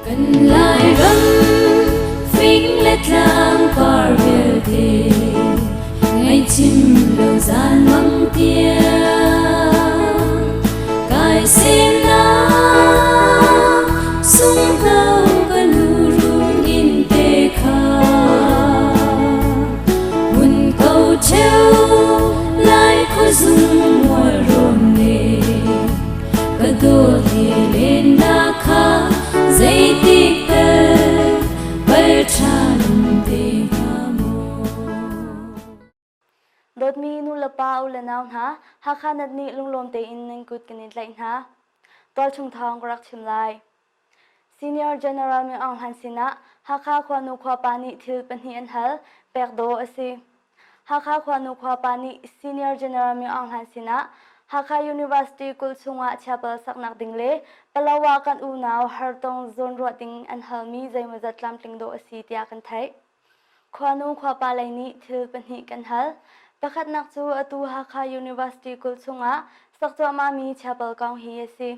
กันลายรำฟิงและทางปาร์เวลเทไงชิมโลซานวังเตียกายเสียนาสุงเท้ากันหูรุนอินเตคาหุ่นเกาเชวลายขซุงวัวรมเนกระโดดเฮเลนนาคาใจติกเตเปิดชาลุมเตคาโมรถมีนุลปาอุลนาวนะฮักขนัดนี้ลุงลมเตอินนังกุดกันนิดไรนะตัวชุงทองรักชิมไล Senior General มีอังหันสินะฮักข้าควานุควาปานิทิลเป็นฮีอันฮัลเปกโดอสิฮักข้าควานุควาปานิ Senior General มีอังหันสินะฮักข้า University กุลสุงะชาเปลสักนักดิ่งเล่ปลาวากันอูนาวฮาร์ตงโซนรัวดิ่งอันฮัลมีใจมาจัดลำติงโดอสิที่อากันไทยควานุควาปาไลนี้ทิลเป็นฮีกันฮัลประคัดนักจูอตูฮักข้า University กุลสุงะสักตัวมามีชาเปลกองฮีสิ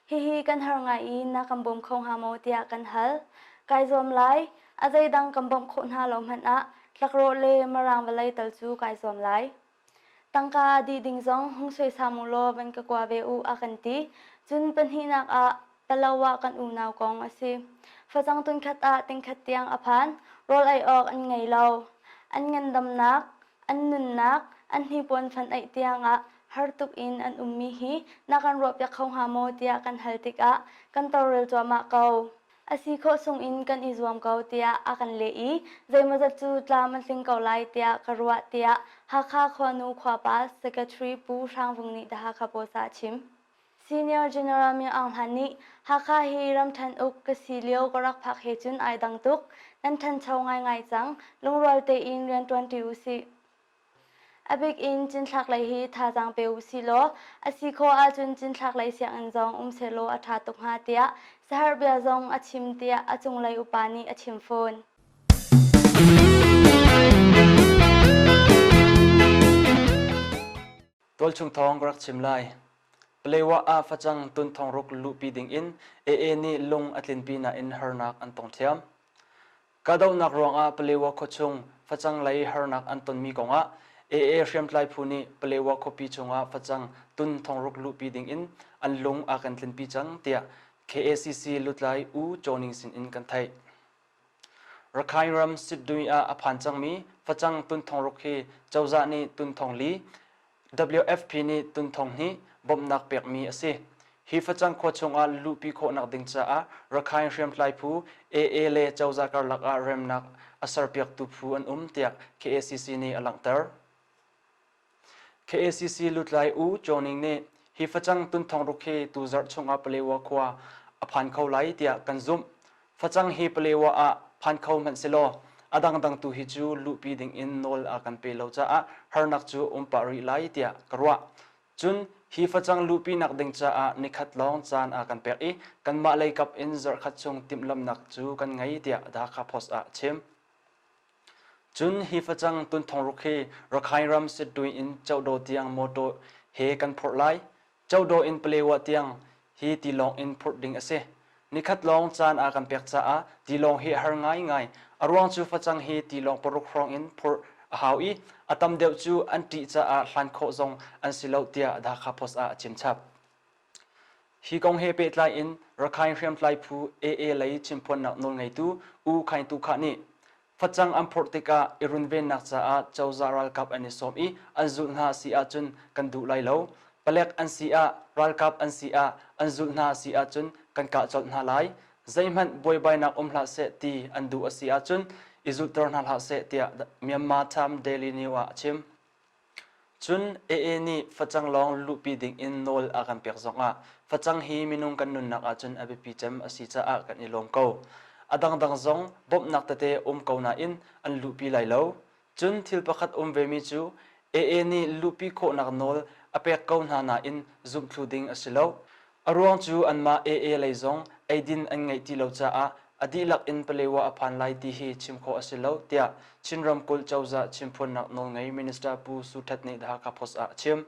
ฮิกันหางไงนักกำบมคงหาโมเตียกันฮัลกายจอมไลอาใจดังกำบมคนหาลมหันอะลักโรเลมารางวลัยตัลจูกายจอมไลตั้งกาดีดิงซองหงสวยสามุโลเป็นกกว่าเวอูอากันตีจุนเป็นหินักอะตะลาวะกันอูนาวกองอสิฟะจังตุนขัดอะติงขัดเตียงอภันโรลไอออกอันไงเราอันเงินดำนักอันนุนนักอันฮิปวนฟันไอเตียงอะhartuk in an ummihi nakan rop yak khong hamo tia kan haltik a kan torel choma kau asi kho sung in kan izwam kau tia akan lei zaimazat chu tlaman sing kau lai tia karwa tia hakha khwanu khwapa secretary pu rangwungni da hakha posa chim Senior General mi ang hani hakha hiram than uk kasilio korak phak hechun ai dang tuk nan than chau ngai ngai chang lungrol te in rian 20 usi abik in chin thak lai hi tha jang pe usi lo asiko a chun chin thak lai siang an jong selo a tha tuk ha tia sahar bia jong achim tia achung lai upani achim phone tol chung thong rak chim lai plewa a fachang tun thong ruk lu pi ding in e ni lung atlin pi na in hernak an tong thiam kadau nak rong a plewa khochung fachang lai hernak an ton mi konga riam tlai phuni plewa khopi chunga fachang tun thong ruk lu pi ding in an lung a kan tlen pi chang tia KACC lutlai u joining sin in kan thai rakhai ram sit dui a aphan chang mi fachang tun thong ruk hi chawza ni tun thong li WFP ni tun thong ni bom nak pek mi ase hi fachang kho chunga lu pi kho nak ding cha a rakhai riam tlai phu le chawza kar lak a rem nak asar pek tu phu an tia KACC ni alang tar KACC lutlai u joining ne hi fachang tun thong rukhe tu zar chunga plewa khwa aphan khau lai tia kanzum fachang hi plewa a phan khau man selo adang dang tu hi chu lu pi ding in nol a kan pe lo cha a harnak chu pari lai tia karwa chun hi fachang lu pi nak ding cha a nikhat long chan a kan pe e kan ma lai kap in zar khat chung timlam nak chu kan ngai tia da kha phos a chem chun hi fachang tun thong rukhe rakhai ram sit dui in chawdo tiang moto he kan phor lai chawdo in plewa tiang hi tilong in phor ding ase nikhat long chan a kan pek cha a tilong hi har ngai ngai arwang chu fachang hi tilong poruk rong in phor hau i atam deu chu anti cha a hlan kho zong an silo tia da kha phos a chim chap hi kong he pe tlai in rakhai riam tlai phu lai chimpon nak nol ngai tu u khain tu kha ni fachang amportika irun ven nak cha a chawza ral kap ani som i anzul na si a chun kan du lai lo palek an si a ral kap an si a anzul na si a chun kan ka chol na lai zaiman boy bai nak hla se ti andu a si a chun izul tor na hla se tia Myanmar Time Daily News a chim chun ni fachang long lu pi ding in nol a kan pek zonga fachang hi minung kan nun nak a chun abi pi chem asi cha a kan ilom ko adang dang zong bom nak tate kauna in an lu pi lai lo chun thil pakhat ve mi chu ni lu pi kho nak nol apek kauna na in zum thuding asilo arwang chu anma lai zong aidin an ngai ti lo cha a adilak in palewa aphan lai ti hi chimkho asilo tia chinram kul chawza chimphon nak nol ngai minister pu su that ni dha ka phos a chim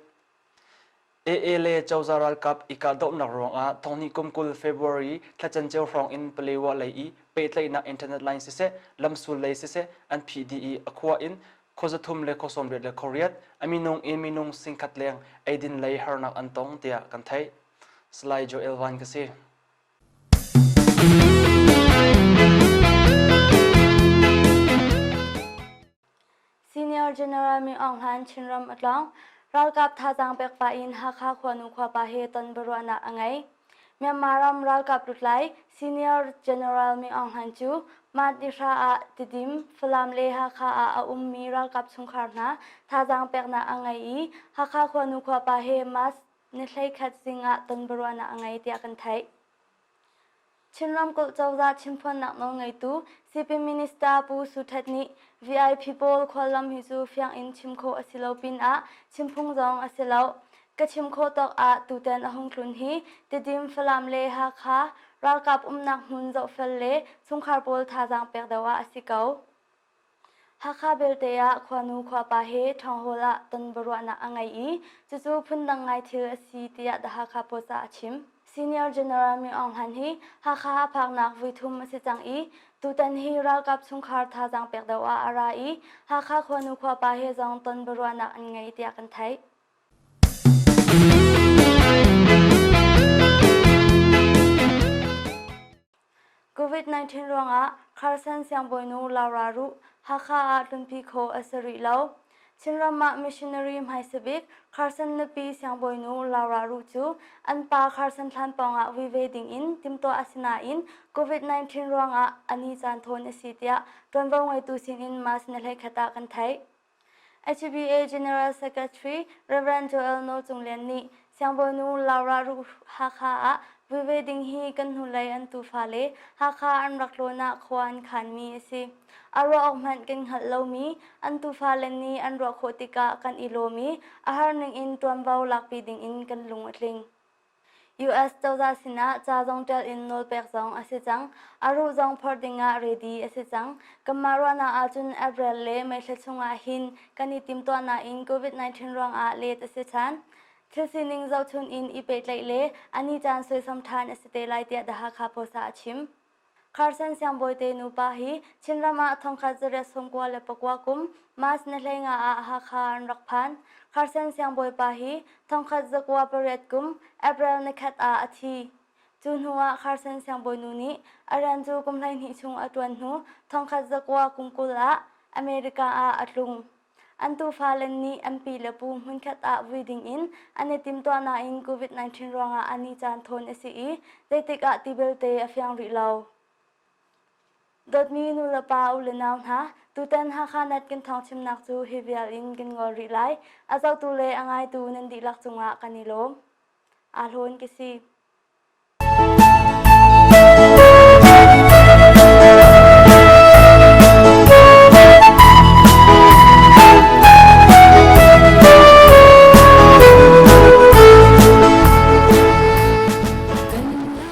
เอเลเจ้าจารัลกับอีกาดอกนักร้องทองนี้กุมกุลเฟบรุรีถ้าจันเจ้าร้องอินเปลวะเลยเปิดเลยนะอินเทอร์เน็ตไลน์เสลำสุลเลยเสอันพีดีอควาอินโคจะทุ่มเลยโคสมเด็จเลยโคเรียดอามินงอินมินงสิงคัดเลียงไอดินเลยฮาร์นักอันตองเตียกันไทยสไลด์โจเอลวันก็สิSenior General มีองหันชินรำอัดลองรัลกับท่าจังเปกปาอินฮักฮาควานุควาปาเฮตันบรัวนักอังไงเมียมารำรัลกับรุดไล Senior General มีองหันจูมาดิราอาติดิมฟลามเลฮักฮาอามีรัลกับสุงคาร์นาท่าจังเปกนักอังไงฮักฮาควานุควาปาเฮมัสนิสัยขัดสิงะตันบรัวนักอังไงเตียกันไทยชินรำกุลเจ้าจัดชิมพนักน้องไงตูซีพีมินิสตาปูสุทัดนี้ VIP โพลควาลัมฮิจูเฟียงอินชิมโคอสิลาปินชิมพุงจองอสิลากะชิมโคตอกตูเตนหงคลุนฮีติดิมฟลามเลฮักฮารัลกับนักมุนเจ้าเฟลเลสุงคาร์โพลท่าจังเปกดาวอสิเกาฮักฮาเบลเตียควานูควาปาเฮทองโฮละตันบรัวนักอังไงจู่ๆพุ่นดังไงเทอสีเตียดฮักฮาโพซาชิมSenior General มีองหันฮีฮักฮาพักนักวิทุมสิจังตูตันฮีรัลกับสุงคาร์ท่าจังเปกดาวอาราฮักฮาควานุควาปาเฮจงตันบรัวนักอังไงเตียกันไทยCOVID-19 รองคาร์สันเซียงบอยนูลารารุฮักฮาลุนพีโคอสริลาวชินรามะมิชชันนารีมไฮสบิกคาร์สันนปีเซียงบอยนูลารารุจูอันปาคาร์สันทันปองวิเวดิงอินติมตัวอาสินาอินโควิด-19 รองอันนี้จันทนสิเตียตอนบ่งไว้ตูสินอินมาสนเลขตากันไทย HBA General Secretary Reverend Joel No จงเลียนนี่เซียงบอยนูลารารุฮักฮาวิเวดิงฮีกันหุไลอันตูฟาเลฮักฮาอันรักโลนาควานขันมีสิอารออกมันกันหัดเลามีอันตูฟาเลนนี้อันรักโคติกากันอิโลมีอาหารหนึ่งอินตวนเบาหลักปีดิงอินกันลุงอัดลิง US เจ้าจาสินะจ้าจงเตลอินโนลเปกจงอาศิจังอารุจงพอดิงาเรดีอาศิจังกัมมารวนาอาจุนเอเบรเลไม่เชชงอาหินกันอิติมตัวนาอินโควิด-19 รองเลตอาศิชันเทสินิงเจ้าชุนอินอีเปตไลเลอันนี้จานสวยสมทานอาศิเตไลเตียดาฮาคาโพสาชิมคาร์สันเซียงบอยเตนูปาฮีชินรามาทองคาจเรสงกัวเลปกวากุมมาสเนเลงาฮักฮาอันรักพันคาร์สันเซียงบอยปาฮีทองคาจกัวเปรตกุมเอเบรลนคัดอาทีจูนหัวคาร์สันเซียงบอยนูนี้อารันจูกุมไลนิชุงอตวนหูทองคาจกัวกุมกุละอเมริกาอัตลุงอันตูฟาเลนนี้อัมพีเลปูมุนคัดอาวิดิงอินอันนี้ติมตัวนาอินโควิด-19 รองอันนี้จานทนเอซีเดติกาติเบลเตอฟยังริลาวดดมีนุลปาอุลนาวนะตูเตนฮักฮานัดกันทองชิมนักจูเฮเวียลินกันงอริไลอาเจ้าตูเลอังไงตูนันดีลักจุงะกันนิโลมอาโลนกิซี